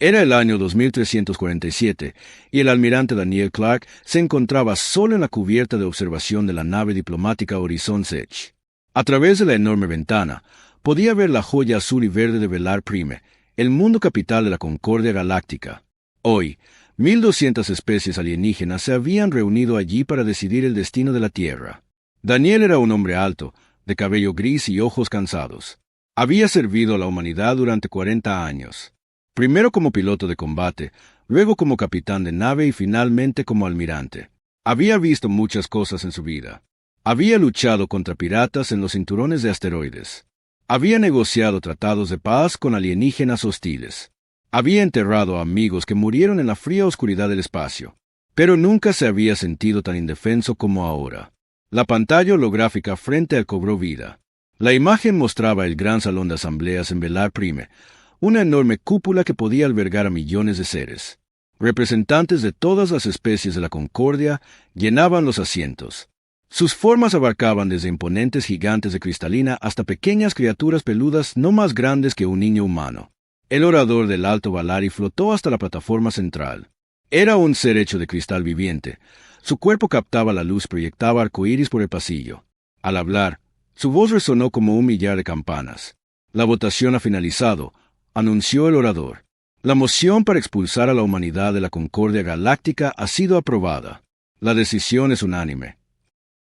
Era el año 2347 y el almirante Daniel Clark se encontraba solo en la cubierta de observación de la nave diplomática Horizon Sech. A través de la enorme ventana, podía ver la joya azul y verde de Velar Prime, el mundo capital de la Concordia Galáctica. Hoy, 1200 especies alienígenas se habían reunido allí para decidir el destino de la Tierra. Daniel era un hombre alto, de cabello gris y ojos cansados. Había servido a la humanidad durante 40 años. Primero como piloto de combate, luego como capitán de nave y finalmente como almirante. Había visto muchas cosas en su vida. Había luchado contra piratas en los cinturones de asteroides. Había negociado tratados de paz con alienígenas hostiles. Había enterrado a amigos que murieron en la fría oscuridad del espacio. Pero nunca se había sentido tan indefenso como ahora. La pantalla holográfica frente a él cobró vida. La imagen mostraba el gran salón de asambleas en Velar Prime, una enorme cúpula que podía albergar a millones de seres. Representantes de todas las especies de la Concordia llenaban los asientos. Sus formas abarcaban desde imponentes gigantes de cristalina hasta pequeñas criaturas peludas no más grandes que un niño humano. El orador del Alto Valari flotó hasta la plataforma central. Era un ser hecho de cristal viviente. Su cuerpo captaba la luz, proyectaba arcoíris por el pasillo. Al hablar, su voz resonó como un millar de campanas. La votación ha finalizado, anunció el orador. La moción para expulsar a la humanidad de la Concordia Galáctica ha sido aprobada. La decisión es unánime.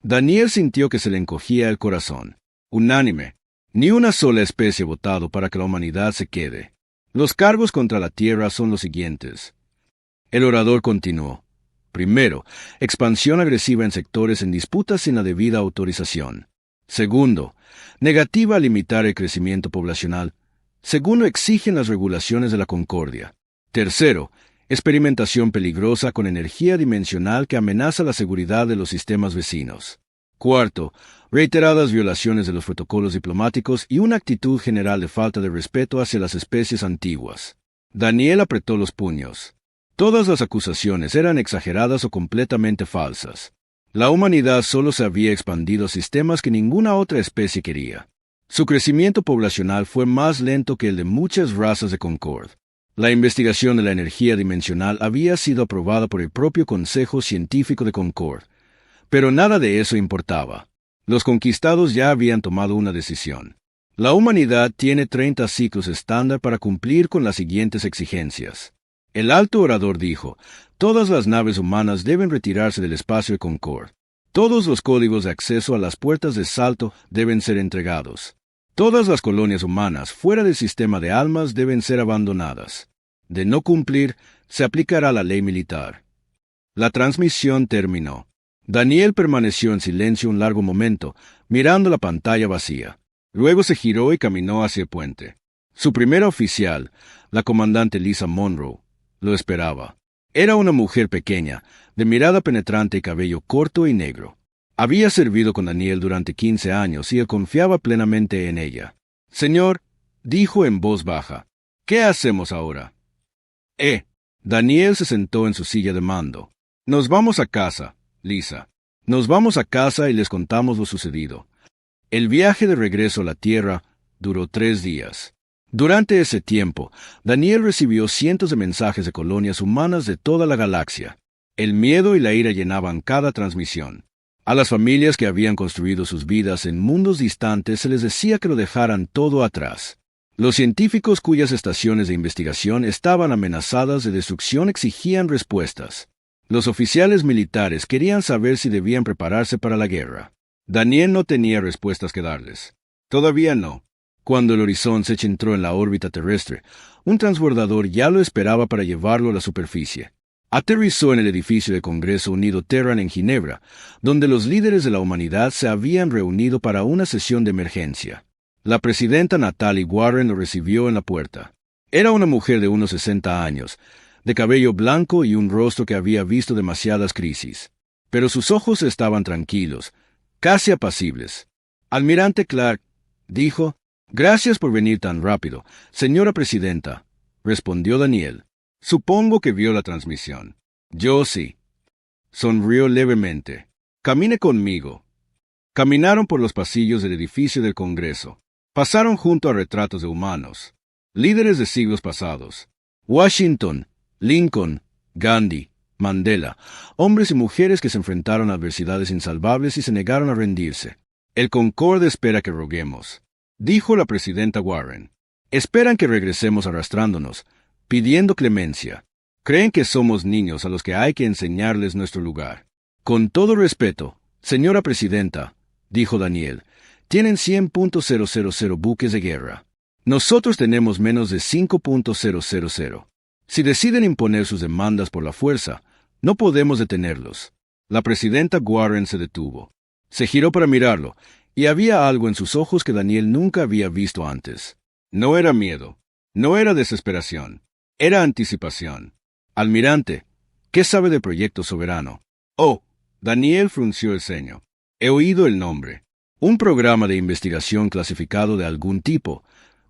Daniel sintió que se le encogía el corazón. Unánime. Ni una sola especie ha votado para que la humanidad se quede. Los cargos contra la Tierra son los siguientes. El orador continuó. Primero, expansión agresiva en sectores en disputa sin la debida autorización. Segundo, negativa a limitar el crecimiento poblacional. Segundo, exigen las regulaciones de la Concordia. Tercero, experimentación peligrosa con energía dimensional que amenaza la seguridad de los sistemas vecinos. Cuarto, reiteradas violaciones de los protocolos diplomáticos y una actitud general de falta de respeto hacia las especies antiguas. Daniel apretó los puños. Todas las acusaciones eran exageradas o completamente falsas. La humanidad solo se había expandido a sistemas que ninguna otra especie quería. Su crecimiento poblacional fue más lento que el de muchas razas de Concord. La investigación de la energía dimensional había sido aprobada por el propio Consejo Científico de Concord, pero nada de eso importaba. Los conquistados ya habían tomado una decisión. La humanidad tiene 30 ciclos estándar para cumplir con las siguientes exigencias. El alto orador dijo, todas las naves humanas deben retirarse del espacio de Concord. Todos los códigos de acceso a las puertas de salto deben ser entregados. Todas las colonias humanas fuera del sistema de almas deben ser abandonadas. De no cumplir, se aplicará la ley militar. La transmisión terminó. Daniel permaneció en silencio un largo momento, mirando la pantalla vacía. Luego se giró y caminó hacia el puente. Su primera oficial, la comandante Lisa Monroe, lo esperaba. Era una mujer pequeña, de mirada penetrante y cabello corto y negro. Había servido con Daniel durante 15 años y él confiaba plenamente en ella. Señor, dijo en voz baja, ¿qué hacemos ahora? Daniel se sentó en su silla de mando. Nos vamos a casa, Lisa. Nos vamos a casa y les contamos lo sucedido. El viaje de regreso a la Tierra duró 3 días. Durante ese tiempo, Daniel recibió cientos de mensajes de colonias humanas de toda la galaxia. El miedo y la ira llenaban cada transmisión. A las familias que habían construido sus vidas en mundos distantes se les decía que lo dejaran todo atrás. Los científicos cuyas estaciones de investigación estaban amenazadas de destrucción exigían respuestas. Los oficiales militares querían saber si debían prepararse para la guerra. Daniel no tenía respuestas que darles. Todavía no. Cuando el Horizon Sech entró en la órbita terrestre, un transbordador ya lo esperaba para llevarlo a la superficie. Aterrizó en el edificio del Congreso Unido Terran en Ginebra, donde los líderes de la humanidad se habían reunido para una sesión de emergencia. La presidenta Natalie Warren lo recibió en la puerta. Era una mujer de unos 60 años, de cabello blanco y un rostro que había visto demasiadas crisis. Pero sus ojos estaban tranquilos, casi apacibles. Almirante Clark, dijo, «Gracias por venir tan rápido, señora presidenta», respondió Daniel. «Supongo que vio la transmisión». «Yo sí». Sonrió levemente. «Camine conmigo». Caminaron por los pasillos del edificio del Congreso. Pasaron junto a retratos de humanos, líderes de siglos pasados. Washington, Lincoln, Gandhi, Mandela, hombres y mujeres que se enfrentaron a adversidades insalvables y se negaron a rendirse. El Concorde espera que roguemos, dijo la presidenta Warren. Esperan que regresemos arrastrándonos, pidiendo clemencia. Creen que somos niños a los que hay que enseñarles nuestro lugar. Con todo respeto, señora presidenta, dijo Daniel, tienen 100.000 buques de guerra. Nosotros tenemos menos de 5.000. Si deciden imponer sus demandas por la fuerza, no podemos detenerlos. La presidenta Warren se detuvo. Se giró para mirarlo, y había algo en sus ojos que Daniel nunca había visto antes. No era miedo, no era desesperación, era anticipación. Almirante, ¿qué sabe del proyecto soberano? Oh, Daniel frunció el ceño. He oído el nombre. Un programa de investigación clasificado de algún tipo,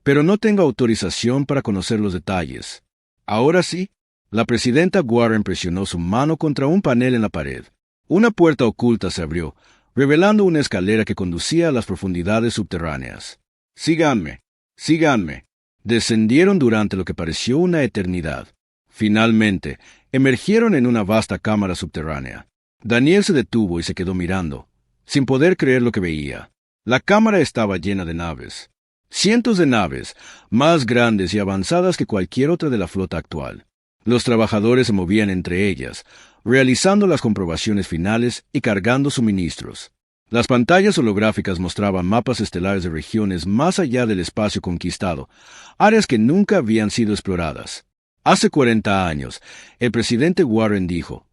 pero no tengo autorización para conocer los detalles. Ahora sí, la presidenta Warren presionó su mano contra un panel en la pared. Una puerta oculta se abrió, revelando una escalera que conducía a las profundidades subterráneas. Síganme, síganme. Descendieron durante lo que pareció una eternidad. Finalmente, emergieron en una vasta cámara subterránea. Daniel se detuvo y se quedó mirando, sin poder creer lo que veía. La cámara estaba llena de naves. Cientos de naves, más grandes y avanzadas que cualquier otra de la flota actual. Los trabajadores se movían entre ellas, realizando las comprobaciones finales y cargando suministros. Las pantallas holográficas mostraban mapas estelares de regiones más allá del espacio conquistado, áreas que nunca habían sido exploradas. Hace 40 años, el presidente Warren dijo,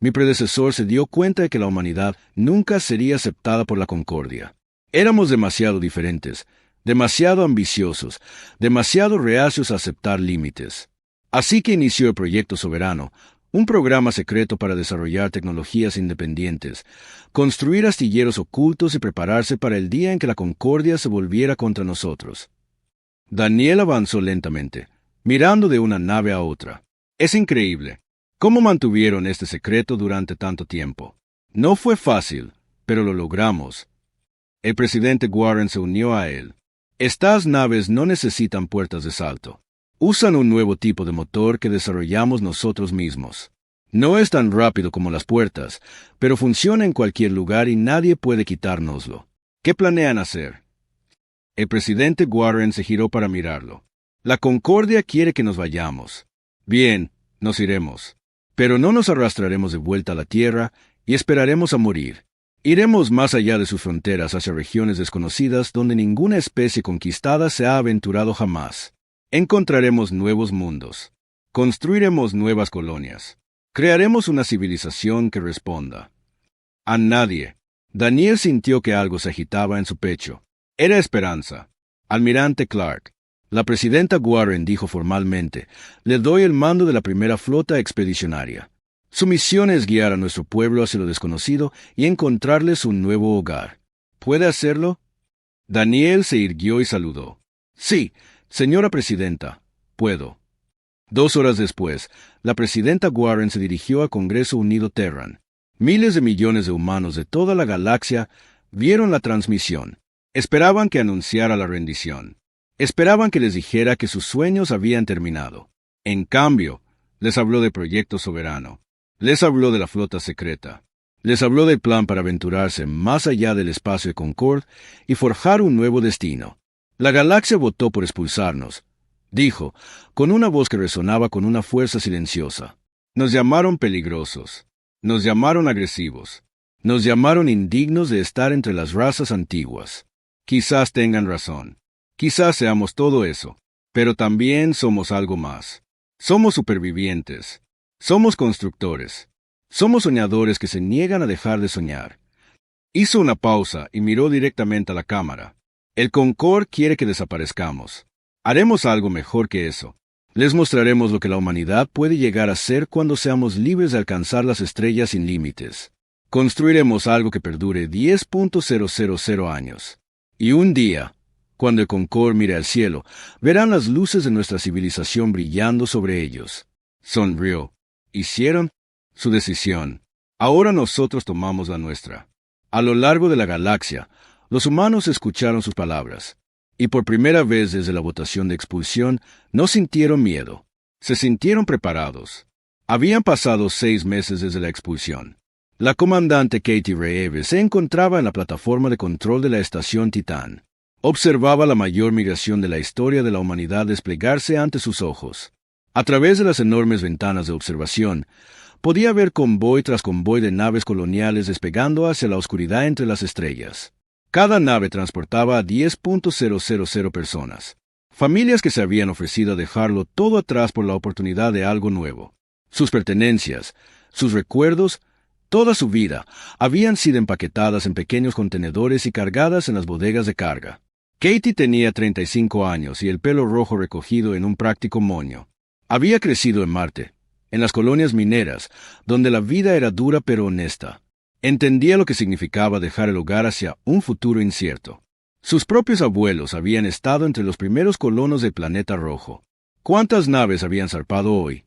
mi predecesor se dio cuenta de que la humanidad nunca sería aceptada por la concordia. Éramos demasiado diferentes, demasiado ambiciosos, demasiado reacios a aceptar límites. Así que inició el Proyecto Soberano, un programa secreto para desarrollar tecnologías independientes, construir astilleros ocultos y prepararse para el día en que la concordia se volviera contra nosotros. Daniel avanzó lentamente, mirando de una nave a otra. Es increíble. ¿Cómo mantuvieron este secreto durante tanto tiempo? No fue fácil, pero lo logramos. El presidente Warren se unió a él. Estas naves no necesitan puertas de salto. Usan un nuevo tipo de motor que desarrollamos nosotros mismos. No es tan rápido como las puertas, pero funciona en cualquier lugar y nadie puede quitárnoslo. ¿Qué planean hacer? El presidente Warren se giró para mirarlo. La Concordia quiere que nos vayamos. Bien, nos iremos. Pero no nos arrastraremos de vuelta a la Tierra y esperaremos a morir. Iremos más allá de sus fronteras hacia regiones desconocidas donde ninguna especie conquistada se ha aventurado jamás. Encontraremos nuevos mundos. Construiremos nuevas colonias. Crearemos una civilización que responda. A nadie. Daniel sintió que algo se agitaba en su pecho. Era esperanza. Almirante Clark. La presidenta Warren dijo formalmente, le doy el mando de la primera flota expedicionaria. Su misión es guiar a nuestro pueblo hacia lo desconocido y encontrarles un nuevo hogar. ¿Puede hacerlo? Daniel se irguió y saludó. Sí, señora presidenta, puedo. 2 horas después, la presidenta Warren se dirigió al Congreso Unido Terran. Miles de millones de humanos de toda la galaxia vieron la transmisión. Esperaban que anunciara la rendición. Esperaban que les dijera que sus sueños habían terminado. En cambio, les habló del Proyecto Soberano. Les habló de la flota secreta. Les habló del plan para aventurarse más allá del espacio de Concord y forjar un nuevo destino. La galaxia votó por expulsarnos, dijo, con una voz que resonaba con una fuerza silenciosa. Nos llamaron peligrosos. Nos llamaron agresivos. Nos llamaron indignos de estar entre las razas antiguas. Quizás tengan razón. Quizás seamos todo eso, pero también somos algo más. Somos supervivientes. Somos constructores. Somos soñadores que se niegan a dejar de soñar. Hizo una pausa y miró directamente a la cámara. El Concord quiere que desaparezcamos. Haremos algo mejor que eso. Les mostraremos lo que la humanidad puede llegar a ser cuando seamos libres de alcanzar las estrellas sin límites. Construiremos algo que perdure 10.000 años. Y un día, cuando el Concord mire al cielo, verán las luces de nuestra civilización brillando sobre ellos. Sonrió. Hicieron su decisión. Ahora nosotros tomamos la nuestra. A lo largo de la galaxia, los humanos escucharon sus palabras, y por primera vez desde la votación de expulsión no sintieron miedo. Se sintieron preparados. Habían pasado 6 meses desde la expulsión. La comandante Katie Reeves se encontraba en la plataforma de control de la estación Titán. Observaba la mayor migración de la historia de la humanidad desplegarse ante sus ojos. A través de las enormes ventanas de observación, podía ver convoy tras convoy de naves coloniales despegando hacia la oscuridad entre las estrellas. Cada nave transportaba a 10.000 personas. Familias que se habían ofrecido a dejarlo todo atrás por la oportunidad de algo nuevo. Sus pertenencias, sus recuerdos, toda su vida, habían sido empaquetadas en pequeños contenedores y cargadas en las bodegas de carga. Katie tenía 35 años y el pelo rojo recogido en un práctico moño. Había crecido en Marte, en las colonias mineras, donde la vida era dura pero honesta. Entendía lo que significaba dejar el hogar hacia un futuro incierto. Sus propios abuelos habían estado entre los primeros colonos del planeta rojo. ¿Cuántas naves habían zarpado hoy?,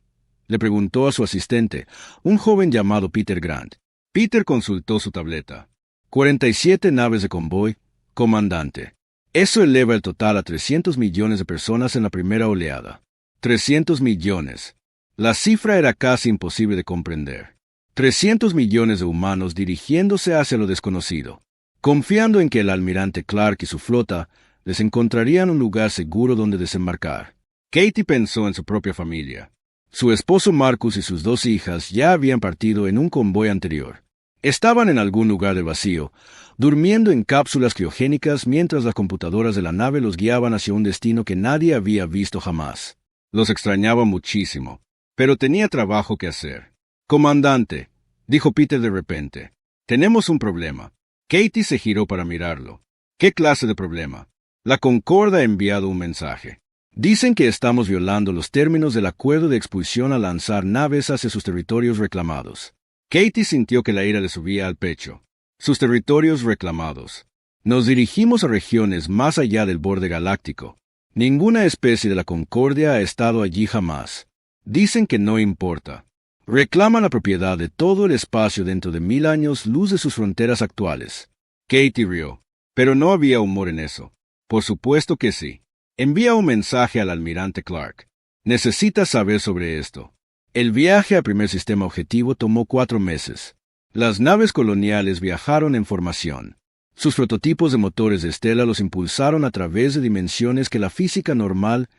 le preguntó a su asistente, un joven llamado Peter Grant. Peter consultó su tableta. 47 naves de convoy, comandante. Eso eleva el total a 300 millones de personas en la primera oleada. 300 millones. La cifra era casi imposible de comprender. 300 millones de humanos dirigiéndose hacia lo desconocido, confiando en que el almirante Clark y su flota les encontrarían un lugar seguro donde desembarcar. Katie pensó en su propia familia. Su esposo Marcus y sus 2 hijas ya habían partido en un convoy anterior. Estaban en algún lugar del vacío, durmiendo en cápsulas criogénicas mientras las computadoras de la nave los guiaban hacia un destino que nadie había visto jamás. Los extrañaba muchísimo, pero tenía trabajo que hacer. Comandante, dijo Peter de repente, tenemos un problema. Katie se giró para mirarlo. ¿Qué clase de problema? La Concorde ha enviado un mensaje. Dicen que estamos violando los términos del acuerdo de expulsión al lanzar naves hacia sus territorios reclamados. Katie sintió que la ira le subía al pecho. Sus territorios reclamados. Nos dirigimos a regiones más allá del borde galáctico. Ninguna especie de la Concordia ha estado allí jamás. Dicen que no importa. Reclaman la propiedad de todo el espacio dentro de 1000 años luz de sus fronteras actuales. Katie rió. Pero no había humor en eso. Por supuesto que sí. Envía un mensaje al almirante Clark. Necesitas saber sobre esto. El viaje al primer sistema objetivo tomó 4 meses. Las naves coloniales viajaron en formación. Sus prototipos de motores de Stella los impulsaron a través de dimensiones que la física normal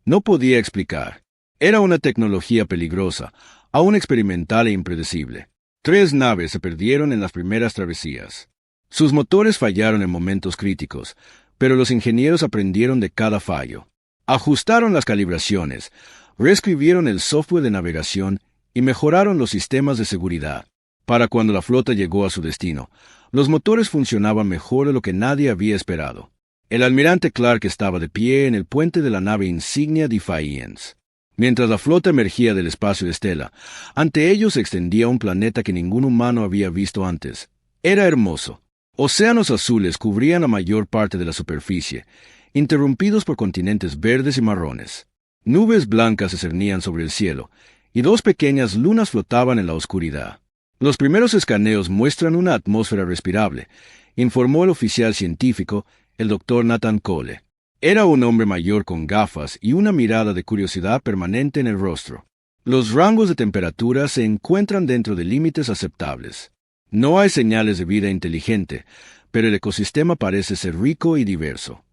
no podía explicar. Era una tecnología peligrosa, aún experimental e impredecible. 3 naves se perdieron en las primeras travesías. Sus motores fallaron en momentos críticos, pero los ingenieros aprendieron de cada fallo. Ajustaron las calibraciones, reescribieron el software de navegación y mejoraron los sistemas de seguridad. Para cuando la flota llegó a su destino, los motores funcionaban mejor de lo que nadie había esperado. El almirante Clark estaba de pie en el puente de la nave insignia Defiance. Mientras la flota emergía del espacio de Stella, ante ellos se extendía un planeta que ningún humano había visto antes. Era hermoso. Océanos azules cubrían la mayor parte de la superficie, interrumpidos por continentes verdes y marrones. Nubes blancas se cernían sobre el cielo, y 2 pequeñas lunas flotaban en la oscuridad. Los primeros escaneos muestran una atmósfera respirable, informó el oficial científico, el Dr. Nathan Cole. Era un hombre mayor con gafas y una mirada de curiosidad permanente en el rostro. Los rangos de temperatura se encuentran dentro de límites aceptables. No hay señales de vida inteligente, pero el ecosistema parece ser rico y diverso.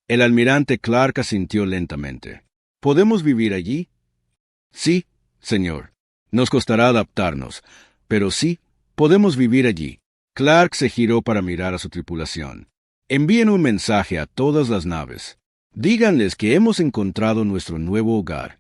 El almirante Clark asintió lentamente. ¿Podemos vivir allí? Sí, señor. Nos costará adaptarnos, pero sí, podemos vivir allí. Clark se giró para mirar a su tripulación. Envíen un mensaje a todas las naves. Díganles que hemos encontrado nuestro nuevo hogar.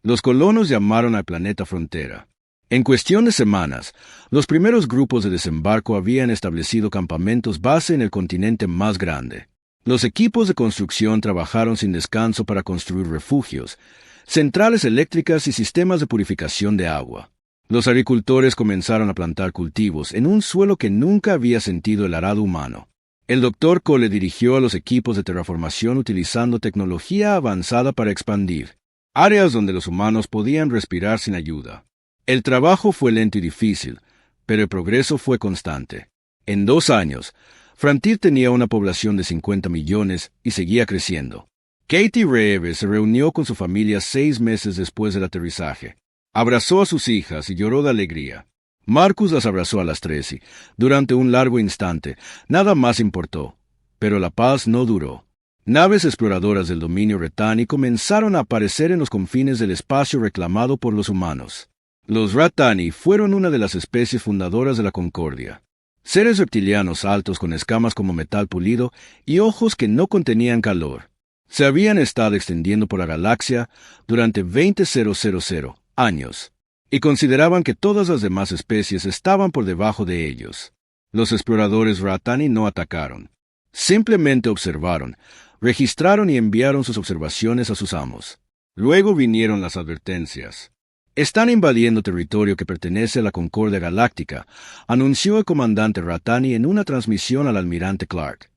Los colonos llamaron al planeta Frontera. En cuestión de semanas, los primeros grupos de desembarco habían establecido campamentos base en el continente más grande. Los equipos de construcción trabajaron sin descanso para construir refugios, centrales eléctricas y sistemas de purificación de agua. Los agricultores comenzaron a plantar cultivos en un suelo que nunca había sentido el arado humano. El Dr. Cole dirigió a los equipos de terraformación utilizando tecnología avanzada para expandir áreas donde los humanos podían respirar sin ayuda. El trabajo fue lento y difícil, pero el progreso fue constante. En 2 años, Frontier tenía una población de 50 millones y seguía creciendo. Katie Reeves se reunió con su familia 6 meses después del aterrizaje. Abrazó a sus hijas y lloró de alegría. Marcus las abrazó a las tres y, durante un largo instante, nada más importó. Pero la paz no duró. Naves exploradoras del dominio Ratani comenzaron a aparecer en los confines del espacio reclamado por los humanos. Los Ratani fueron una de las especies fundadoras de la Concordia. Seres reptilianos altos con escamas como metal pulido y ojos que no contenían calor. Se habían estado extendiendo por la galaxia durante 20.000 años, y consideraban que todas las demás especies estaban por debajo de ellos. Los exploradores Ratani no atacaron. Simplemente observaron, registraron y enviaron sus observaciones a sus amos. Luego vinieron las advertencias. Están invadiendo territorio que pertenece a la Concordia Galáctica, anunció el comandante Ratani en una transmisión al almirante Clark.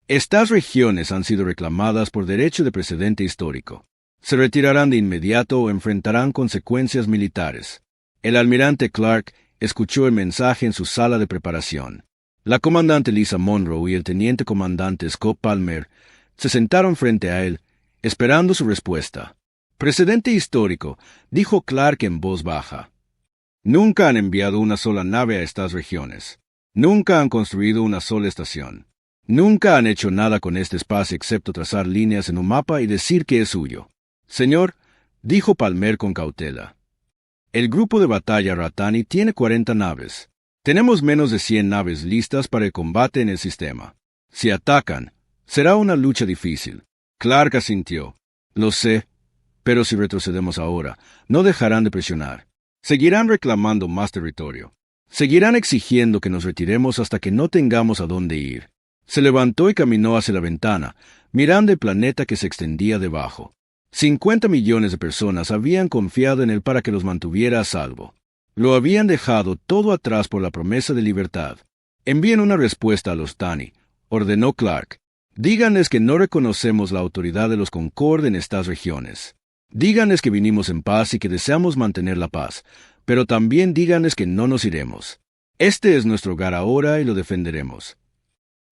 Estas regiones han sido reclamadas por derecho de precedente histórico. Se retirarán de inmediato o enfrentarán consecuencias militares. El almirante Clark escuchó el mensaje en su sala de preparación. La comandante Lisa Monroe y el teniente comandante Scott Palmer se sentaron frente a él, esperando su respuesta. Precedente histórico, dijo Clark en voz baja. Nunca han enviado una sola nave a estas regiones. Nunca han construido una sola estación. Nunca han hecho nada con este espacio excepto trazar líneas en un mapa y decir que es suyo. Señor, dijo Palmer con cautela. El grupo de batalla Ratani tiene 40 naves. Tenemos menos de 100 naves listas para el combate en el sistema. Si atacan, será una lucha difícil. Clark asintió. Lo sé, pero si retrocedemos ahora, no dejarán de presionar. Seguirán reclamando más territorio. Seguirán exigiendo que nos retiremos hasta que no tengamos a dónde ir. Se levantó y caminó hacia la ventana, mirando el planeta que se extendía debajo. 50 millones de personas habían confiado en él para que los mantuviera a salvo. Lo habían dejado todo atrás por la promesa de libertad. Envíen una respuesta a los Tani, ordenó Clark. Díganles que no reconocemos la autoridad de los Concord en estas regiones. Díganles que vinimos en paz y que deseamos mantener la paz, pero también díganles que no nos iremos. Este es nuestro hogar ahora y lo defenderemos.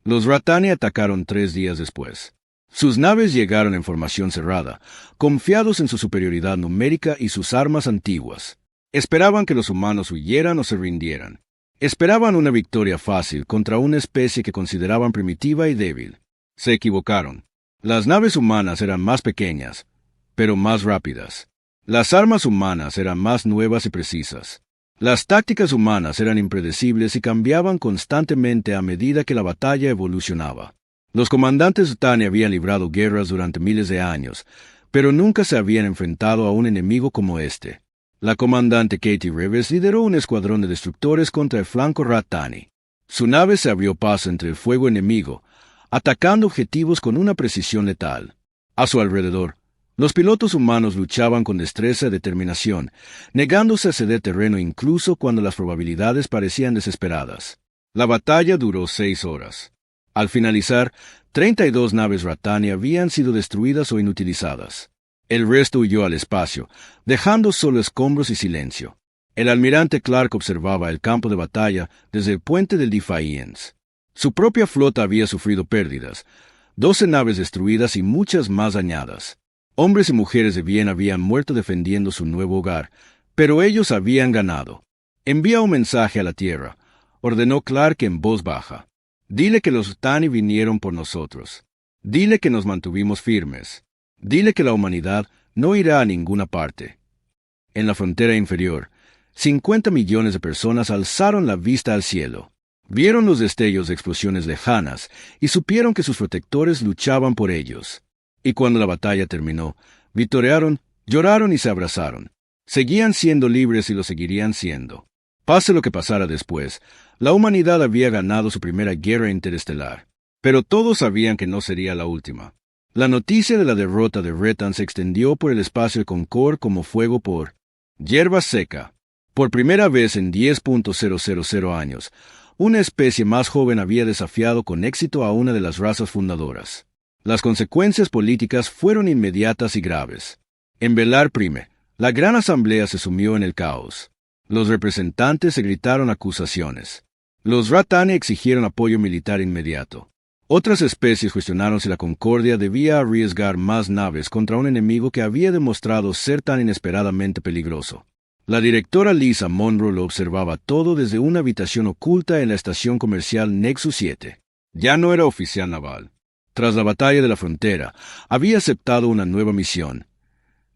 Los Ratani atacaron 3 días después. Sus naves llegaron en formación cerrada, confiados en su superioridad numérica y sus armas antiguas. Esperaban que los humanos huyeran o se rindieran. Esperaban una victoria fácil contra una especie que consideraban primitiva y débil. Se equivocaron. Las naves humanas eran más pequeñas, pero más rápidas. Las armas humanas eran más nuevas y precisas. Las tácticas humanas eran impredecibles y cambiaban constantemente a medida que la batalla evolucionaba. Los comandantes Tani habían librado guerras durante miles de años, pero nunca se habían enfrentado a un enemigo como este. La comandante Katie Reeves lideró un escuadrón de destructores contra el flanco Ratani. Su nave se abrió paso entre el fuego enemigo, atacando objetivos con una precisión letal. A su alrededor, los pilotos humanos luchaban con destreza y determinación, negándose a ceder terreno incluso cuando las probabilidades parecían desesperadas. La batalla duró 6 horas. Al finalizar, 32 naves Ratani habían sido destruidas o inutilizadas. El resto huyó al espacio, dejando solo escombros y silencio. El almirante Clark observaba el campo de batalla desde el puente del Defiance. Su propia flota había sufrido pérdidas, 12 naves destruidas y muchas más dañadas. Hombres y mujeres de bien habían muerto defendiendo su nuevo hogar, pero ellos habían ganado. Envía un mensaje a la Tierra, ordenó Clark en voz baja. Dile que los Tani vinieron por nosotros. Dile que nos mantuvimos firmes. Dile que la humanidad no irá a ninguna parte. En la frontera inferior, 50 millones de personas alzaron la vista al cielo. Vieron los destellos de explosiones lejanas y supieron que sus protectores luchaban por ellos. Y cuando la batalla terminó, vitorearon, lloraron y se abrazaron. Seguían siendo libres y lo seguirían siendo. Pase lo que pasara después, la humanidad había ganado su primera guerra interestelar. Pero todos sabían que no sería la última. La noticia de la derrota de Retan se extendió por el espacio de Concord como fuego por hierba seca. Por primera vez en 10.000 años, una especie más joven había desafiado con éxito a una de las razas fundadoras. Las consecuencias políticas fueron inmediatas y graves. En Velar Prime, la gran asamblea se sumió en el caos. Los representantes se gritaron acusaciones. Los Ratani exigieron apoyo militar inmediato. Otras especies cuestionaron si la Concordia debía arriesgar más naves contra un enemigo que había demostrado ser tan inesperadamente peligroso. La directora Lisa Monroe lo observaba todo desde una habitación oculta en la estación comercial Nexus 7. Ya no era oficial naval. Tras la batalla de la frontera, había aceptado una nueva misión: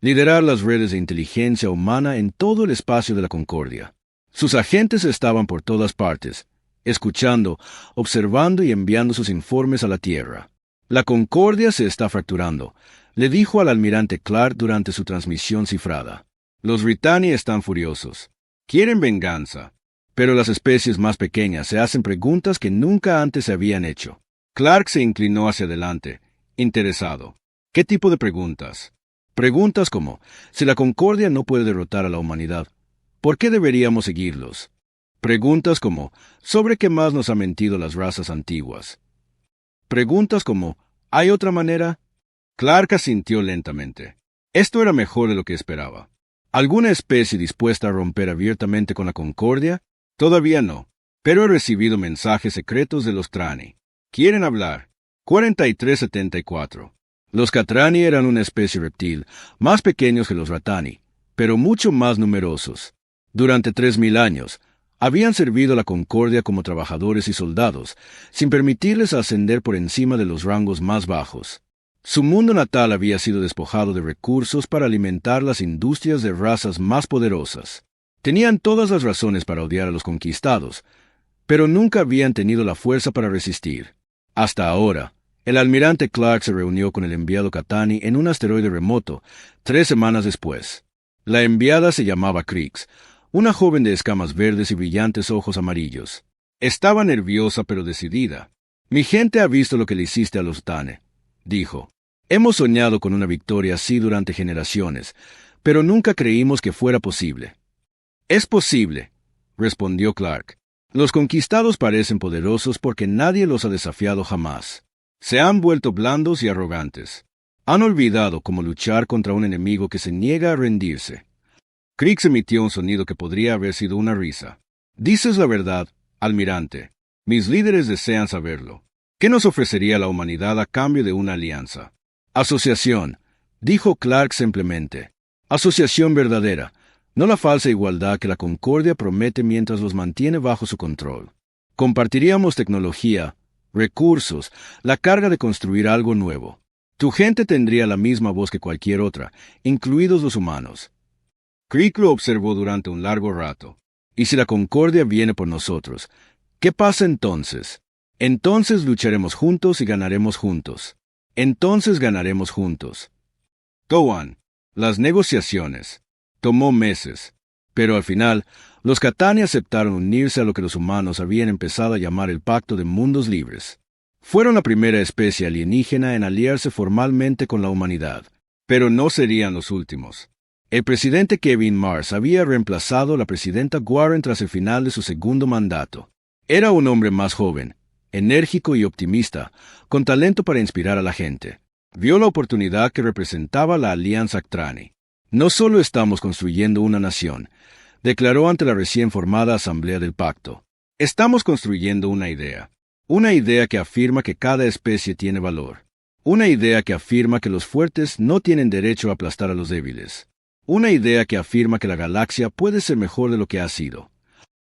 liderar las redes de inteligencia humana en todo el espacio de la Concordia. Sus agentes estaban por todas partes, escuchando, observando y enviando sus informes a la Tierra. La Concordia se está fracturando, le dijo al almirante Clark durante su transmisión cifrada. Los Britanni están furiosos. Quieren venganza. Pero las especies más pequeñas se hacen preguntas que nunca antes se habían hecho. Clark se inclinó hacia adelante, interesado. ¿Qué tipo de preguntas? Preguntas como, si la Concordia no puede derrotar a la humanidad, ¿por qué deberíamos seguirlos? Preguntas como, ¿sobre qué más nos han mentido las razas antiguas? Preguntas como, ¿hay otra manera? Clark asintió lentamente. Esto era mejor de lo que esperaba. ¿Alguna especie dispuesta a romper abiertamente con la Concordia? Todavía no, pero he recibido mensajes secretos de los Trani. ¿Quieren hablar? 4374. Los Catrani eran una especie reptil, más pequeños que los Ratani, pero mucho más numerosos. Durante 3000 años, habían servido a la Concordia como trabajadores y soldados, sin permitirles ascender por encima de los rangos más bajos. Su mundo natal había sido despojado de recursos para alimentar las industrias de razas más poderosas. Tenían todas las razones para odiar a los conquistados, pero nunca habían tenido la fuerza para resistir. Hasta ahora, el almirante Clark se reunió con el enviado Katani en un asteroide remoto, 3 semanas después. La enviada se llamaba Krix, una joven de escamas verdes y brillantes ojos amarillos. Estaba nerviosa pero decidida. Mi gente ha visto lo que le hiciste a los Tane, dijo. Hemos soñado con una victoria así durante generaciones, pero nunca creímos que fuera posible. Es posible, respondió Clark. Los conquistados parecen poderosos porque nadie los ha desafiado jamás. Se han vuelto blandos y arrogantes. Han olvidado cómo luchar contra un enemigo que se niega a rendirse. Krix emitió un sonido que podría haber sido una risa. Dices la verdad, almirante. Mis líderes desean saberlo. ¿Qué nos ofrecería la humanidad a cambio de una alianza? Asociación, dijo Clark simplemente. Asociación verdadera, no la falsa igualdad que la Concordia promete mientras los mantiene bajo su control. Compartiríamos tecnología, recursos, la carga de construir algo nuevo. Tu gente tendría la misma voz que cualquier otra, incluidos los humanos. Crick lo observó durante un largo rato. ¿Y si la Concordia viene por nosotros? ¿Qué pasa entonces? Entonces lucharemos juntos y ganaremos juntos. Entonces ganaremos juntos. Towan, las negociaciones. Tomó meses, pero al final, los Cattani aceptaron unirse a lo que los humanos habían empezado a llamar el Pacto de Mundos Libres. Fueron la primera especie alienígena en aliarse formalmente con la humanidad, pero no serían los últimos. El presidente Kevin Mars había reemplazado a la presidenta Warren tras el final de su segundo mandato. Era un hombre más joven, enérgico y optimista, con talento para inspirar a la gente. Vio la oportunidad que representaba la Alianza Catrani. No solo estamos construyendo una nación, declaró ante la recién formada Asamblea del Pacto. Estamos construyendo una idea que afirma que cada especie tiene valor, una idea que afirma que los fuertes no tienen derecho a aplastar a los débiles, una idea que afirma que la galaxia puede ser mejor de lo que ha sido.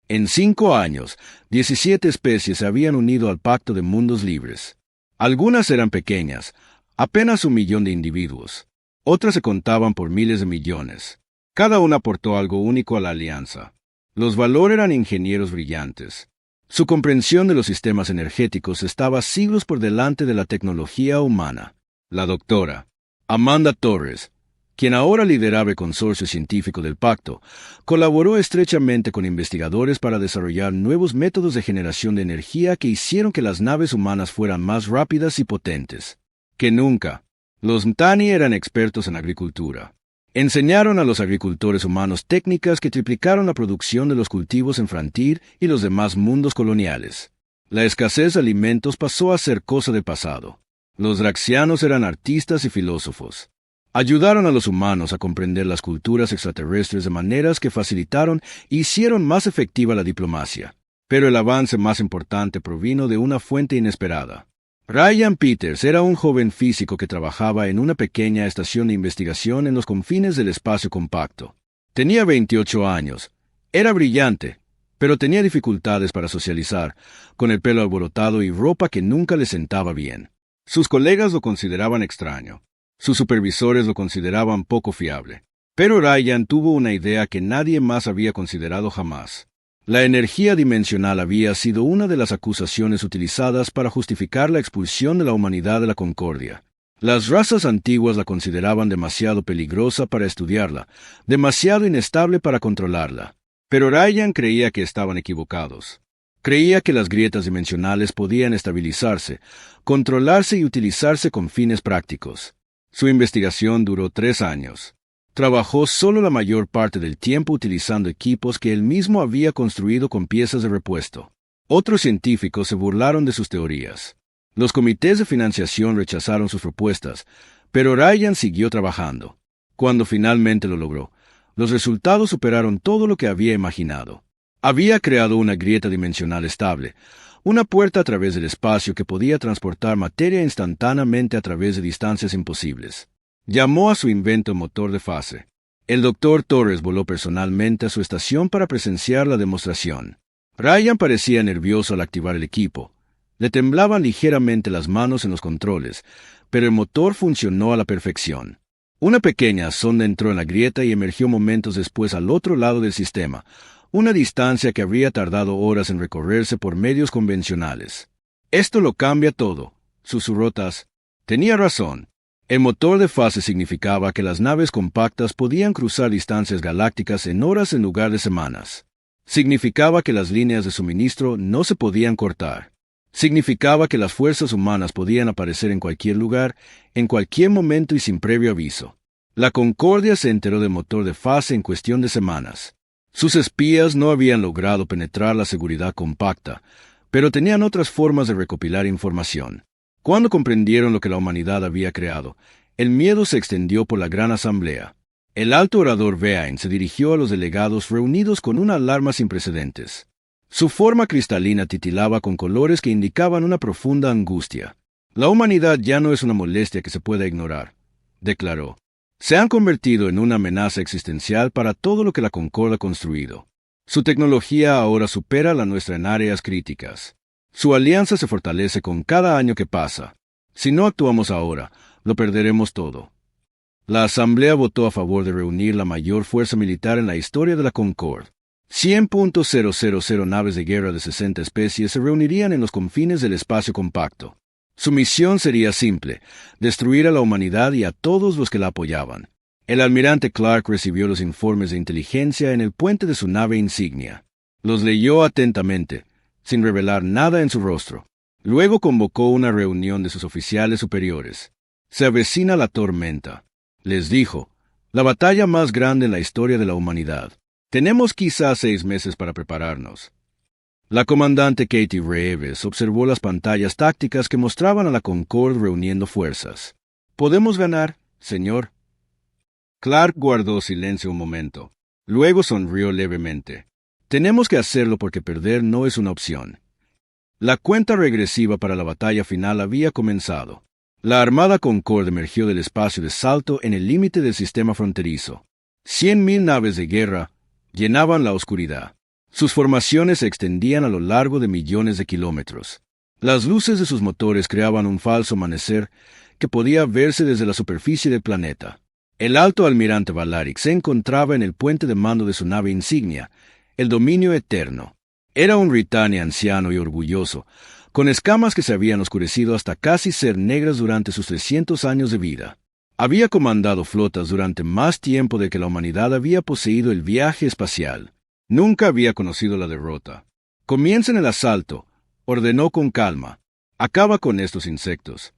En 5 años, 17 especies se habían unido al Pacto de Mundos Libres. Algunas eran pequeñas, apenas 1 millón de individuos. Otras se contaban por miles de millones. Cada una aportó algo único a la alianza. Los Valor eran ingenieros brillantes. Su comprensión de los sistemas energéticos estaba siglos por delante de la tecnología humana. La doctora Amanda Torres, quien ahora lideraba el consorcio científico del pacto, colaboró estrechamente con investigadores para desarrollar nuevos métodos de generación de energía que hicieron que las naves humanas fueran más rápidas y potentes que nunca. Los Mtani eran expertos en agricultura. Enseñaron a los agricultores humanos técnicas que triplicaron la producción de los cultivos en Frontier y los demás mundos coloniales. La escasez de alimentos pasó a ser cosa del pasado. Los Draxianos eran artistas y filósofos. Ayudaron a los humanos a comprender las culturas extraterrestres de maneras que facilitaron e hicieron más efectiva la diplomacia. Pero el avance más importante provino de una fuente inesperada. Ryan Peters era un joven físico que trabajaba en una pequeña estación de investigación en los confines del espacio compacto. Tenía 28 años. Era brillante, pero tenía dificultades para socializar, con el pelo alborotado y ropa que nunca le sentaba bien. Sus colegas lo consideraban extraño. Sus supervisores lo consideraban poco fiable. Pero Ryan tuvo una idea que nadie más había considerado jamás. La energía dimensional había sido una de las acusaciones utilizadas para justificar la expulsión de la humanidad de la Concordia. Las razas antiguas la consideraban demasiado peligrosa para estudiarla, demasiado inestable para controlarla. Pero Ryan creía que estaban equivocados. Creía que las grietas dimensionales podían estabilizarse, controlarse y utilizarse con fines prácticos. Su investigación duró 3 años. Trabajó solo la mayor parte del tiempo utilizando equipos que él mismo había construido con piezas de repuesto. Otros científicos se burlaron de sus teorías. Los comités de financiación rechazaron sus propuestas, pero Ryan siguió trabajando. Cuando finalmente lo logró, los resultados superaron todo lo que había imaginado. Había creado una grieta dimensional estable, una puerta a través del espacio que podía transportar materia instantáneamente a través de distancias imposibles. Llamó a su invento motor de fase. El Dr. Torres voló personalmente a su estación para presenciar la demostración. Ryan parecía nervioso al activar el equipo. Le temblaban ligeramente las manos en los controles, pero el motor funcionó a la perfección. Una pequeña sonda entró en la grieta y emergió momentos después al otro lado del sistema, una distancia que habría tardado horas en recorrerse por medios convencionales. «Esto lo cambia todo», susurró Taz. Tenía razón. El motor de fase significaba que las naves compactas podían cruzar distancias galácticas en horas en lugar de semanas. Significaba que las líneas de suministro no se podían cortar. Significaba que las fuerzas humanas podían aparecer en cualquier lugar, en cualquier momento y sin previo aviso. La Concordia se enteró del motor de fase en cuestión de semanas. Sus espías no habían logrado penetrar la seguridad compacta, pero tenían otras formas de recopilar información. Cuando comprendieron lo que la humanidad había creado, el miedo se extendió por la gran asamblea. El alto orador Vein se dirigió a los delegados reunidos con una alarma sin precedentes. Su forma cristalina titilaba con colores que indicaban una profunda angustia. La humanidad ya no es una molestia que se pueda ignorar, declaró. Se han convertido en una amenaza existencial para todo lo que la Concordia ha construido. Su tecnología ahora supera la nuestra en áreas críticas. Su alianza se fortalece con cada año que pasa. Si no actuamos ahora, lo perderemos todo. La Asamblea votó a favor de reunir la mayor fuerza militar en la historia de la Concord. 100.000 naves de guerra de 60 especies se reunirían en los confines del espacio compacto. Su misión sería simple: destruir a la humanidad y a todos los que la apoyaban. El almirante Clark recibió los informes de inteligencia en el puente de su nave insignia. Los leyó atentamente, sin revelar nada en su rostro. Luego convocó una reunión de sus oficiales superiores. Se avecina la tormenta. Les dijo, la batalla más grande en la historia de la humanidad. Tenemos quizás 6 meses para prepararnos. La comandante Katie Reeves observó las pantallas tácticas que mostraban a la Concord reuniendo fuerzas. ¿Podemos ganar, señor? Clark guardó silencio un momento. Luego sonrió levemente. Tenemos que hacerlo porque perder no es una opción. La cuenta regresiva para la batalla final había comenzado. La Armada Concord emergió del espacio de salto en el límite del sistema fronterizo. 100.000 naves de guerra llenaban la oscuridad. Sus formaciones se extendían a lo largo de millones de kilómetros. Las luces de sus motores creaban un falso amanecer que podía verse desde la superficie del planeta. El alto almirante Valaric se encontraba en el puente de mando de su nave insignia, el Dominio Eterno. Era un Ritani anciano y orgulloso, con escamas que se habían oscurecido hasta casi ser negras durante sus 300 años de vida. Había comandado flotas durante más tiempo de que la humanidad había poseído el viaje espacial. Nunca había conocido la derrota. Comiencen el asalto, ordenó con calma. Acaba con estos insectos.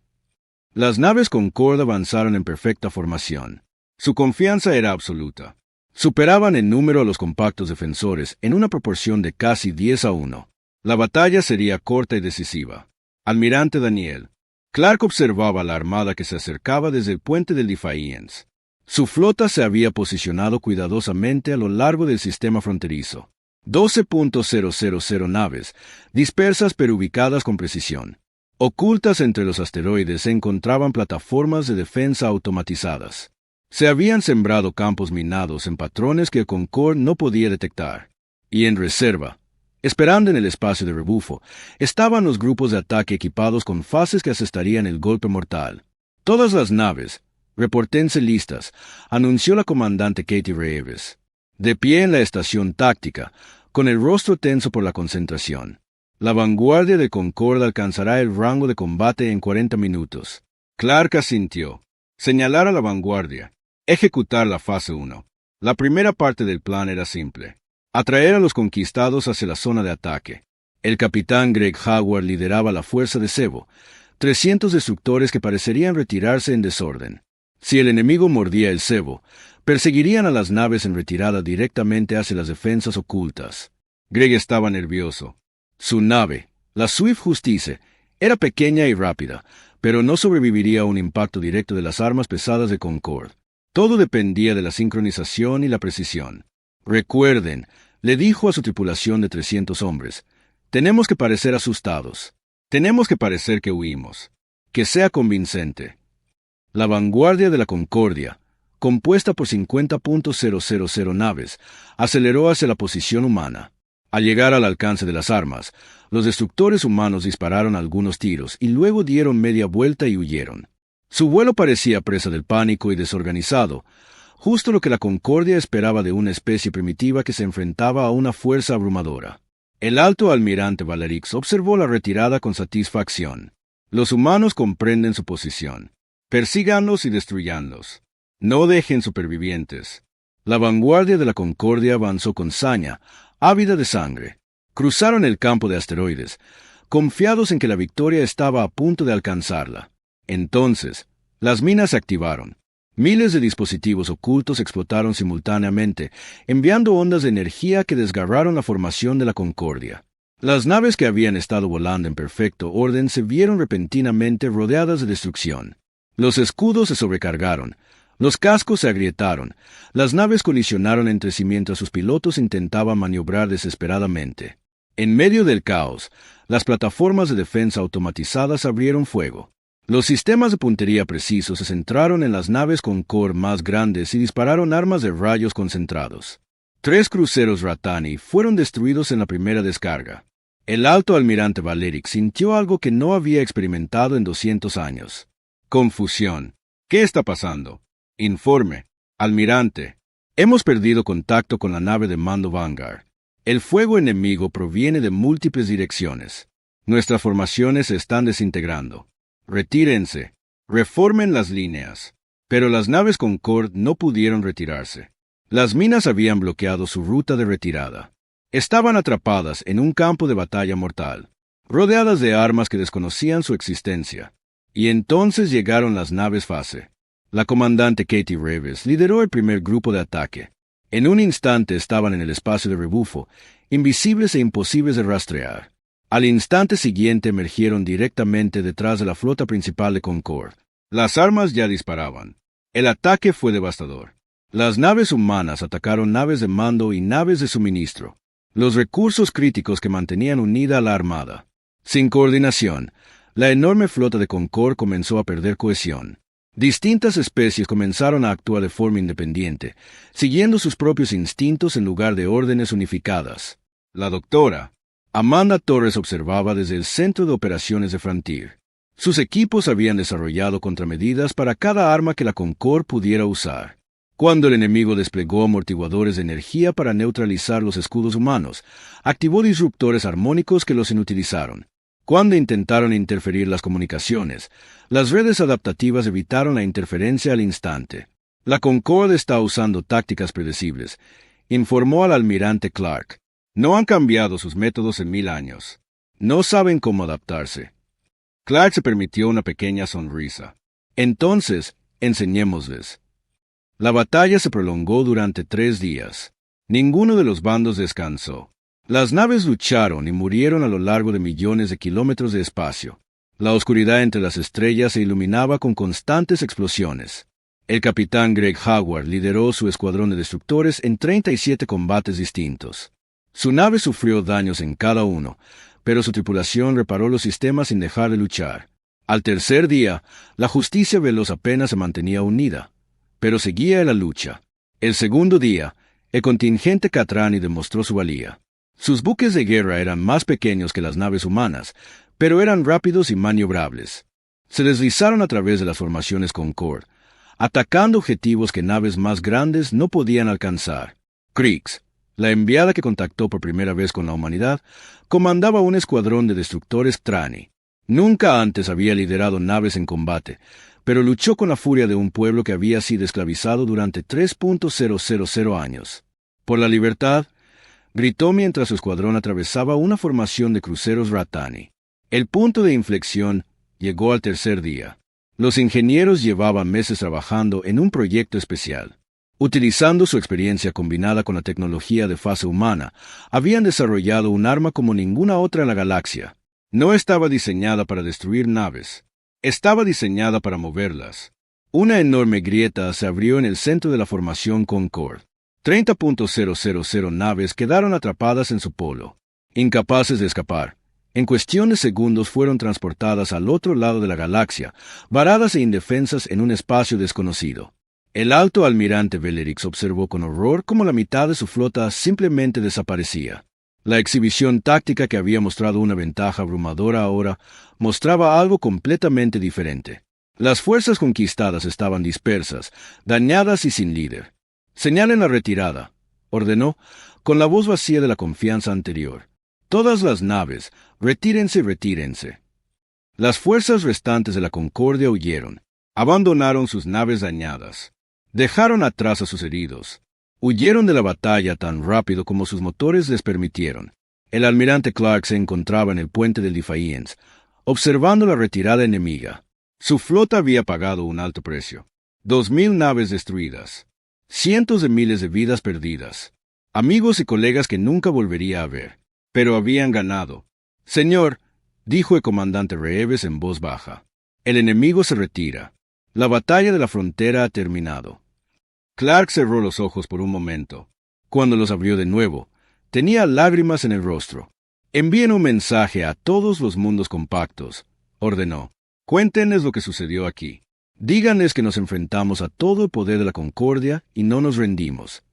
Las naves Concord avanzaron en perfecta formación. Su confianza era absoluta. Superaban en número a los compactos defensores en una proporción de casi 10-1. La batalla sería corta y decisiva. Almirante Daniel. Clark observaba la armada que se acercaba desde el puente del Defiance. Su flota se había posicionado cuidadosamente a lo largo del sistema fronterizo. 12.000 naves, dispersas pero ubicadas con precisión. Ocultas entre los asteroides se encontraban plataformas de defensa automatizadas. Se habían sembrado campos minados en patrones que Concorde no podía detectar. Y en reserva, esperando en el espacio de rebufo, estaban los grupos de ataque equipados con fases que asestarían el golpe mortal. Todas las naves, repórtense listas, anunció la comandante Katie Reeves. De pie en la estación táctica, con el rostro tenso por la concentración. La vanguardia de Concorde alcanzará el rango de combate en 40 minutos. Clark asintió. Señalar a la vanguardia. Ejecutar la fase 1. La primera parte del plan era simple. Atraer a los conquistados hacia la zona de ataque. El capitán Greg Howard lideraba la fuerza de cebo, 300 destructores que parecerían retirarse en desorden. Si el enemigo mordía el cebo, perseguirían a las naves en retirada directamente hacia las defensas ocultas. Greg estaba nervioso. Su nave, la Swift Justice, era pequeña y rápida, pero no sobreviviría a un impacto directo de las armas pesadas de Concorde. Todo dependía de la sincronización y la precisión. Recuerden, le dijo a su tripulación de 300 hombres, tenemos que parecer asustados. Tenemos que parecer que huimos. Que sea convincente. La vanguardia de la Concordia, compuesta por 50.000 naves, aceleró hacia la posición humana. Al llegar al alcance de las armas, los destructores humanos dispararon algunos tiros y luego dieron media vuelta y huyeron. Su vuelo parecía presa del pánico y desorganizado, justo lo que la Concordia esperaba de una especie primitiva que se enfrentaba a una fuerza abrumadora. El alto almirante Valerix observó la retirada con satisfacción. Los humanos comprenden su posición. Persíganlos y destruyanlos. No dejen supervivientes. La vanguardia de la Concordia avanzó con saña, ávida de sangre. Cruzaron el campo de asteroides, confiados en que la victoria estaba a punto de alcanzarla. Entonces, las minas se activaron. Miles de dispositivos ocultos explotaron simultáneamente, enviando ondas de energía que desgarraron la formación de la Concordia. Las naves que habían estado volando en perfecto orden se vieron repentinamente rodeadas de destrucción. Los escudos se sobrecargaron, los cascos se agrietaron, las naves colisionaron entre sí mientras sus pilotos intentaban maniobrar desesperadamente. En medio del caos, las plataformas de defensa automatizadas abrieron fuego. Los sistemas de puntería precisos se centraron en las naves Concorde más grandes y dispararon armas de rayos concentrados. 3 cruceros Ratani fueron destruidos en la primera descarga. El alto almirante Valerix sintió algo que no había experimentado en 200 años. Confusión. ¿Qué está pasando? Informe. Almirante. Hemos perdido contacto con la nave de mando Vanguard. El fuego enemigo proviene de múltiples direcciones. Nuestras formaciones se están desintegrando. Retírense. Reformen las líneas. Pero las naves Concorde no pudieron retirarse. Las minas habían bloqueado su ruta de retirada. Estaban atrapadas en un campo de batalla mortal, rodeadas de armas que desconocían su existencia. Y entonces llegaron las naves fase. La comandante Katie Reeves lideró el primer grupo de ataque. En un instante estaban en el espacio de rebufo, invisibles e imposibles de rastrear. Al instante siguiente emergieron directamente detrás de la flota principal de Concorde. Las armas ya disparaban. El ataque fue devastador. Las naves humanas atacaron naves de mando y naves de suministro, los recursos críticos que mantenían unida a la armada. Sin coordinación, la enorme flota de Concorde comenzó a perder cohesión. Distintas especies comenzaron a actuar de forma independiente, siguiendo sus propios instintos en lugar de órdenes unificadas. La doctora Amanda Torres observaba desde el centro de operaciones de Frontier. Sus equipos habían desarrollado contramedidas para cada arma que la Concorde pudiera usar. Cuando el enemigo desplegó amortiguadores de energía para neutralizar los escudos humanos, activó disruptores armónicos que los inutilizaron. Cuando intentaron interferir las comunicaciones, las redes adaptativas evitaron la interferencia al instante. La Concorde está usando tácticas predecibles, informó al almirante Clark. No han cambiado sus métodos en 1000 años. No saben cómo adaptarse. Clark se permitió una pequeña sonrisa. Entonces, enseñémosles. La batalla se prolongó durante 3 días. Ninguno de los bandos descansó. Las naves lucharon y murieron a lo largo de millones de kilómetros de espacio. La oscuridad entre las estrellas se iluminaba con constantes explosiones. El capitán Greg Howard lideró su escuadrón de destructores en 37 combates distintos. Su nave sufrió daños en cada uno, pero su tripulación reparó los sistemas sin dejar de luchar. Al tercer día, la justicia veloz apenas se mantenía unida, pero seguía en la lucha. El segundo día, el contingente Catrani demostró su valía. Sus buques de guerra eran más pequeños que las naves humanas, pero eran rápidos y maniobrables. Se deslizaron a través de las formaciones Concord, atacando objetivos que naves más grandes no podían alcanzar. Kriegs, la enviada que contactó por primera vez con la humanidad, comandaba un escuadrón de destructores Trani. Nunca antes había liderado naves en combate, pero luchó con la furia de un pueblo que había sido esclavizado durante 3.000 años. Por la libertad, gritó mientras su escuadrón atravesaba una formación de cruceros Ratani. El punto de inflexión llegó al tercer día. Los ingenieros llevaban meses trabajando en un proyecto especial. Utilizando su experiencia combinada con la tecnología de fase humana, habían desarrollado un arma como ninguna otra en la galaxia. No estaba diseñada para destruir naves. Estaba diseñada para moverlas. Una enorme grieta se abrió en el centro de la formación Concord. 30.000 naves quedaron atrapadas en su polo, incapaces de escapar. En cuestión de segundos fueron transportadas al otro lado de la galaxia, varadas e indefensas en un espacio desconocido. El alto almirante Velerix observó con horror cómo la mitad de su flota simplemente desaparecía. La exhibición táctica que había mostrado una ventaja abrumadora ahora mostraba algo completamente diferente. Las fuerzas conquistadas estaban dispersas, dañadas y sin líder. «Señalen la retirada», ordenó, con la voz vacía de la confianza anterior. «Todas las naves, retírense, retírense». Las fuerzas restantes de la Concordia huyeron. Abandonaron sus naves dañadas. Dejaron atrás a sus heridos. Huyeron de la batalla tan rápido como sus motores les permitieron. El almirante Clark se encontraba en el puente del Defiance, observando la retirada enemiga. Su flota había pagado un alto precio. 2.000 naves destruidas. Cientos de miles de vidas perdidas. Amigos y colegas que nunca volvería a ver. Pero habían ganado. «Señor», dijo el comandante Reeves en voz baja, «el enemigo se retira. La batalla de la frontera ha terminado». Clark cerró los ojos por un momento. Cuando los abrió de nuevo, tenía lágrimas en el rostro. «Envíen un mensaje a todos los mundos compactos», ordenó. «Cuéntenles lo que sucedió aquí. Díganles que nos enfrentamos a todo el poder de la Concordia y no nos rendimos.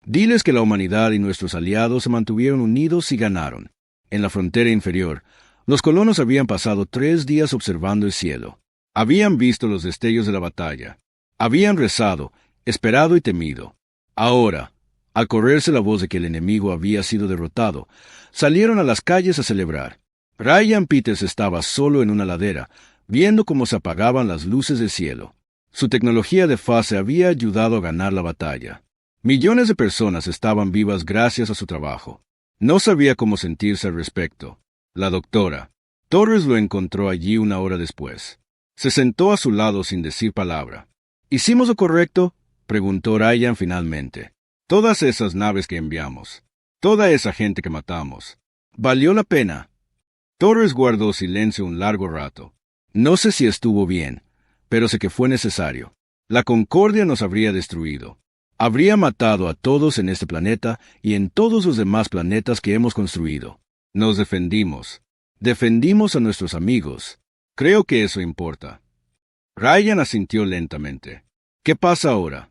Diles que la humanidad y nuestros aliados se mantuvieron unidos y ganaron». En la frontera inferior, los colonos habían pasado 3 días observando el cielo. Habían visto los destellos de la batalla. Habían rezado, esperado y temido. Ahora, al correrse la voz de que el enemigo había sido derrotado, salieron a las calles a celebrar. Ryan Peters estaba solo en una ladera, viendo cómo se apagaban las luces del cielo. Su tecnología de fase había ayudado a ganar la batalla. Millones de personas estaban vivas gracias a su trabajo. No sabía cómo sentirse al respecto. La doctora Torres lo encontró allí 1 hora después. Se sentó a su lado sin decir palabra. «¿Hicimos lo correcto?», preguntó Ryan finalmente. «Todas esas naves que enviamos, toda esa gente que matamos, ¿valió la pena?». Torres guardó silencio un largo rato. «No sé si estuvo bien, pero sé que fue necesario. La Concordia nos habría destruido. Habría matado a todos en este planeta y en todos los demás planetas que hemos construido. Nos defendimos. Defendimos a nuestros amigos. Creo que eso importa». Ryan asintió lentamente. «¿Qué pasa ahora?».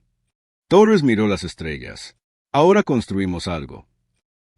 Torres miró las estrellas. «Ahora construimos algo.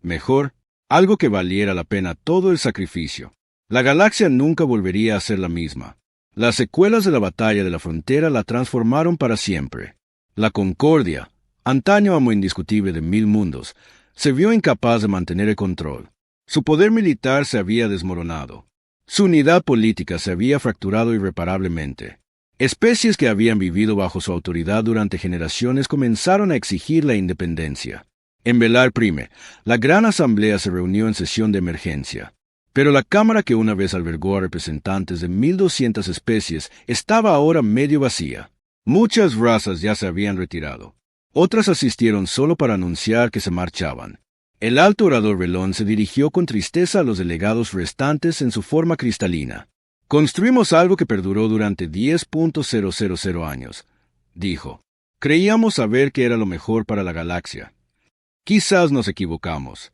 Mejor, algo que valiera la pena todo el sacrificio. La galaxia nunca volvería a ser la misma. Las secuelas de la batalla de la frontera la transformaron para siempre. La Concordia, antaño amo indiscutible de 1000 mundos, se vio incapaz de mantener el control. Su poder militar se había desmoronado. Su unidad política se había fracturado irreparablemente. Especies que habían vivido bajo su autoridad durante generaciones comenzaron a exigir la independencia. En Velar Prime, la Gran Asamblea se reunió en sesión de emergencia. Pero la cámara que una vez albergó a representantes de 1200 especies estaba ahora medio vacía. Muchas razas ya se habían retirado. Otras asistieron solo para anunciar que se marchaban. El alto orador Velón se dirigió con tristeza a los delegados restantes en su forma cristalina. «Construimos algo que perduró durante 10.000 años», dijo. «Creíamos saber que era lo mejor para la galaxia. Quizás nos equivocamos».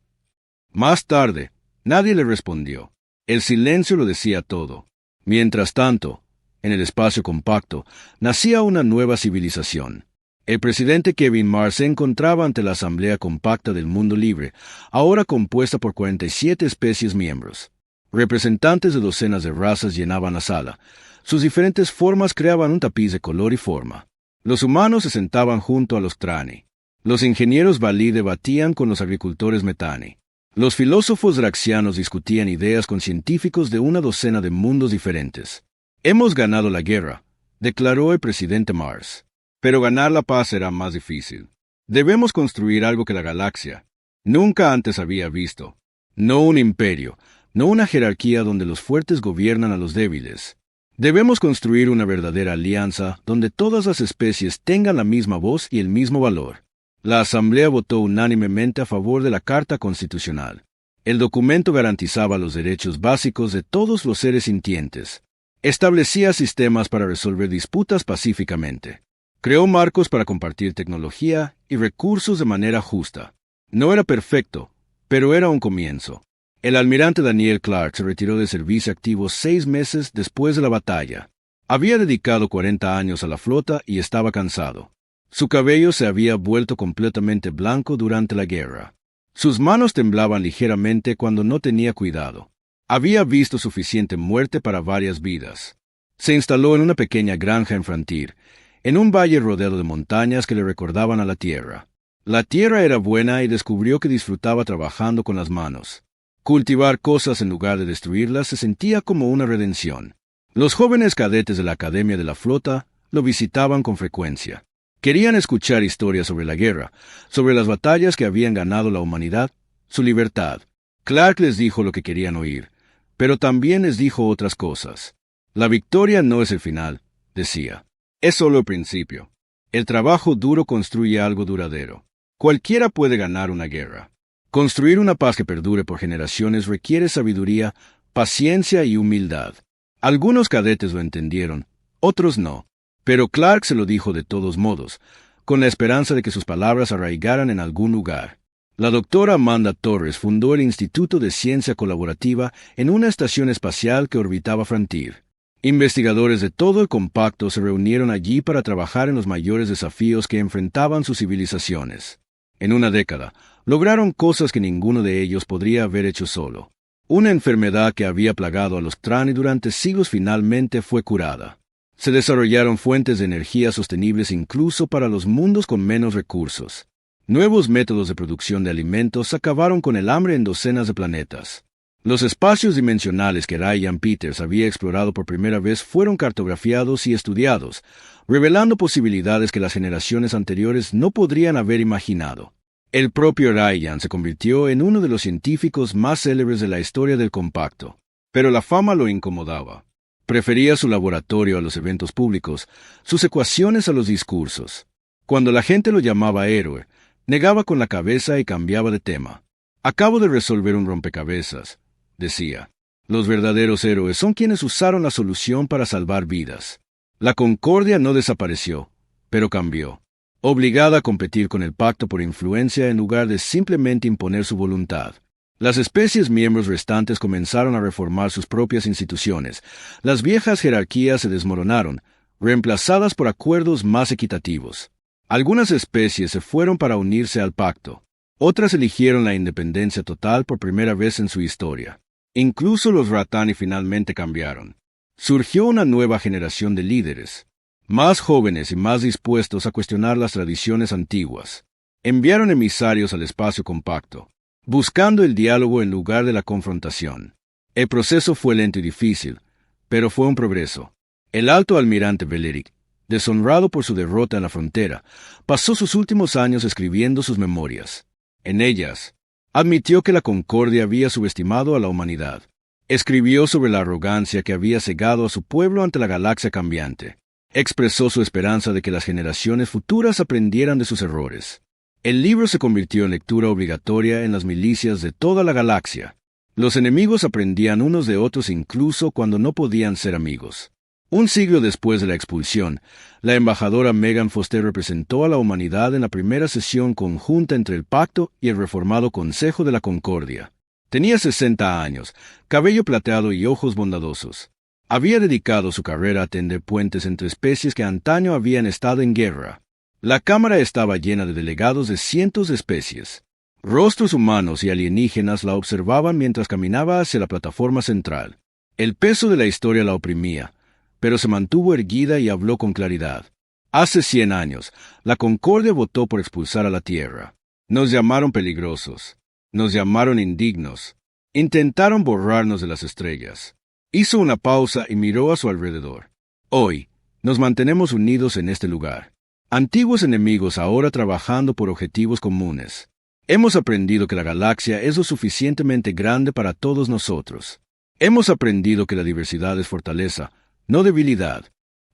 Más tarde, Nadie le respondió. El silencio lo decía todo. Mientras tanto, en el espacio compacto, nacía una nueva civilización. El presidente Kevin Mars se encontraba ante la Asamblea Compacta del Mundo Libre, ahora compuesta por 47 especies miembros. Representantes de docenas de razas llenaban la sala. Sus diferentes formas creaban un tapiz de color y forma. Los humanos se sentaban junto a los Trani. Los ingenieros Balí debatían con los agricultores Metani. Los filósofos draxianos discutían ideas con científicos de una docena de mundos diferentes. Hemos ganado la guerra, declaró el presidente Mars. Pero ganar la paz será más difícil. Debemos construir algo que la galaxia nunca antes había visto. No un imperio, no una jerarquía donde los fuertes gobiernan a los débiles. Debemos construir una verdadera alianza donde todas las especies tengan la misma voz y el mismo valor. La Asamblea votó unánimemente a favor de la Carta Constitucional. El documento garantizaba los derechos básicos de todos los seres sintientes. Establecía sistemas para resolver disputas pacíficamente. Creó marcos para compartir tecnología y recursos de manera justa. No era perfecto, pero era un comienzo. El almirante Daniel Clark se retiró de servicio activo 6 meses después de la batalla. Había dedicado 40 años a la flota y estaba cansado. Su cabello se había vuelto completamente blanco durante la guerra. Sus manos temblaban ligeramente cuando no tenía cuidado. Había visto suficiente muerte para varias vidas. Se instaló en una pequeña granja en Frontier, en un valle rodeado de montañas que le recordaban a la tierra. La tierra era buena y descubrió que disfrutaba trabajando con las manos. Cultivar cosas en lugar de destruirlas se sentía como una redención. Los jóvenes cadetes de la Academia de la Flota lo visitaban con frecuencia. Querían escuchar historias sobre la guerra, sobre las batallas que habían ganado la humanidad, su libertad. Clark les dijo lo que querían oír, pero también les dijo otras cosas. La victoria no es el final, decía. Es solo el principio. El trabajo duro construye algo duradero. Cualquiera puede ganar una guerra. Construir una paz que perdure por generaciones requiere sabiduría, paciencia y humildad. Algunos cadetes lo entendieron, otros no. Pero Clark se lo dijo de todos modos, con la esperanza de que sus palabras arraigaran en algún lugar. La doctora Amanda Torres fundó el Instituto de Ciencia Colaborativa en una estación espacial que orbitaba Frontier. Investigadores de todo el compacto se reunieron allí para trabajar en los mayores desafíos que enfrentaban sus civilizaciones. En una década, lograron cosas que ninguno de ellos podría haber hecho solo. Una enfermedad que había plagado a los Trani durante siglos finalmente fue curada. Se desarrollaron fuentes de energía sostenibles incluso para los mundos con menos recursos. Nuevos métodos de producción de alimentos acabaron con el hambre en docenas de planetas. Los espacios dimensionales que Ryan Peters había explorado por primera vez fueron cartografiados y estudiados, revelando posibilidades que las generaciones anteriores no podrían haber imaginado. El propio Ryan se convirtió en uno de los científicos más célebres de la historia del compacto, pero la fama lo incomodaba. Prefería su laboratorio a los eventos públicos, sus ecuaciones a los discursos. Cuando la gente lo llamaba héroe, negaba con la cabeza y cambiaba de tema. Acabo de resolver un rompecabezas, decía. Los verdaderos héroes son quienes usaron la solución para salvar vidas. La concordia no desapareció, pero cambió. Obligada a competir con el pacto por influencia en lugar de simplemente imponer su voluntad. Las especies miembros restantes comenzaron a reformar sus propias instituciones. Las viejas jerarquías se desmoronaron, reemplazadas por acuerdos más equitativos. Algunas especies se fueron para unirse al pacto. Otras eligieron la independencia total por primera vez en su historia. Incluso los Ratani finalmente cambiaron. Surgió una nueva generación de líderes, más jóvenes y más dispuestos a cuestionar las tradiciones antiguas. Enviaron emisarios al espacio compacto, buscando el diálogo en lugar de la confrontación. El proceso fue lento y difícil, pero fue un progreso. El alto almirante Veleric, deshonrado por su derrota en la frontera, pasó sus últimos años escribiendo sus memorias. En ellas, admitió que la concordia había subestimado a la humanidad. Escribió sobre la arrogancia que había cegado a su pueblo ante la galaxia cambiante. Expresó su esperanza de que las generaciones futuras aprendieran de sus errores. El libro se convirtió en lectura obligatoria en las milicias de toda la galaxia. Los enemigos aprendían unos de otros incluso cuando no podían ser amigos. Un siglo después de la expulsión, la embajadora Megan Foster representó a la humanidad en la primera sesión conjunta entre el Pacto y el reformado Consejo de la Concordia. Tenía 60 años, cabello plateado y ojos bondadosos. Había dedicado su carrera a tender puentes entre especies que antaño habían estado en guerra. La cámara estaba llena de delegados de cientos de especies. Rostros humanos y alienígenas la observaban mientras caminaba hacia la plataforma central. El peso de la historia la oprimía, pero se mantuvo erguida y habló con claridad. Hace 100 años, la Concordia votó por expulsar a la Tierra. Nos llamaron peligrosos. Nos llamaron indignos. Intentaron borrarnos de las estrellas. Hizo una pausa y miró a su alrededor. Hoy, nos mantenemos unidos en este lugar. Antiguos enemigos ahora trabajando por objetivos comunes. Hemos aprendido que la galaxia es lo suficientemente grande para todos nosotros. Hemos aprendido que la diversidad es fortaleza, no debilidad.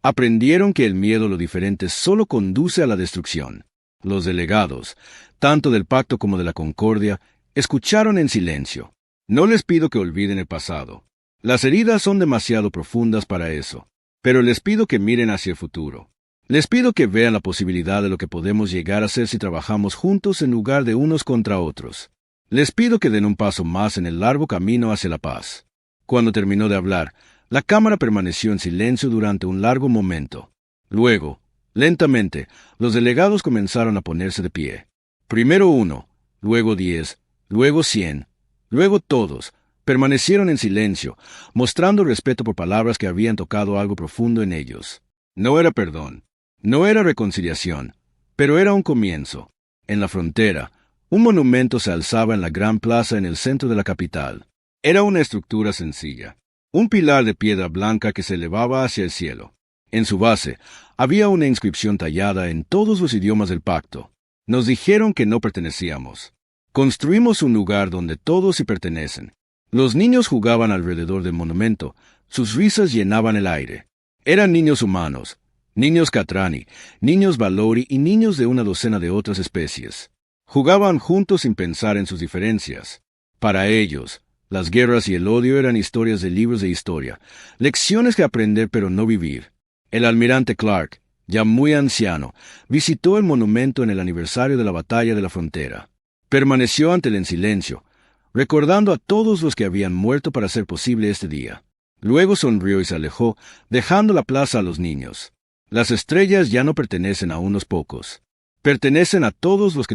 Aprendieron que el miedo a lo diferente solo conduce a la destrucción. Los delegados, tanto del Pacto como de la Concordia, escucharon en silencio. No les pido que olviden el pasado. Las heridas son demasiado profundas para eso. Pero les pido que miren hacia el futuro. Les pido que vean la posibilidad de lo que podemos llegar a ser si trabajamos juntos en lugar de unos contra otros. Les pido que den un paso más en el largo camino hacia la paz. Cuando terminó de hablar, la cámara permaneció en silencio durante un largo momento. Luego, lentamente, los delegados comenzaron a ponerse de pie. Primero 1, luego 10, luego 100, luego todos. Permanecieron en silencio, mostrando respeto por palabras que habían tocado algo profundo en ellos. No era perdón, no era reconciliación, pero era un comienzo. En la frontera, un monumento se alzaba en la gran plaza en el centro de la capital. Era una estructura sencilla, un pilar de piedra blanca que se elevaba hacia el cielo. En su base, había una inscripción tallada en todos los idiomas del pacto. Nos dijeron que no pertenecíamos. Construimos un lugar donde todos sí pertenecen. Los niños jugaban alrededor del monumento, sus risas llenaban el aire. Eran niños humanos, niños Catrani, niños Valori y niños de una docena de otras especies. Jugaban juntos sin pensar en sus diferencias. Para ellos, las guerras y el odio eran historias de libros de historia, lecciones que aprender pero no vivir. El almirante Clark, ya muy anciano, visitó el monumento en el aniversario de la batalla de la frontera. Permaneció ante él en silencio, recordando a todos los que habían muerto para hacer posible este día. Luego sonrió y se alejó, dejando la plaza a los niños. Las estrellas ya no pertenecen a unos pocos. Pertenecen a todos los que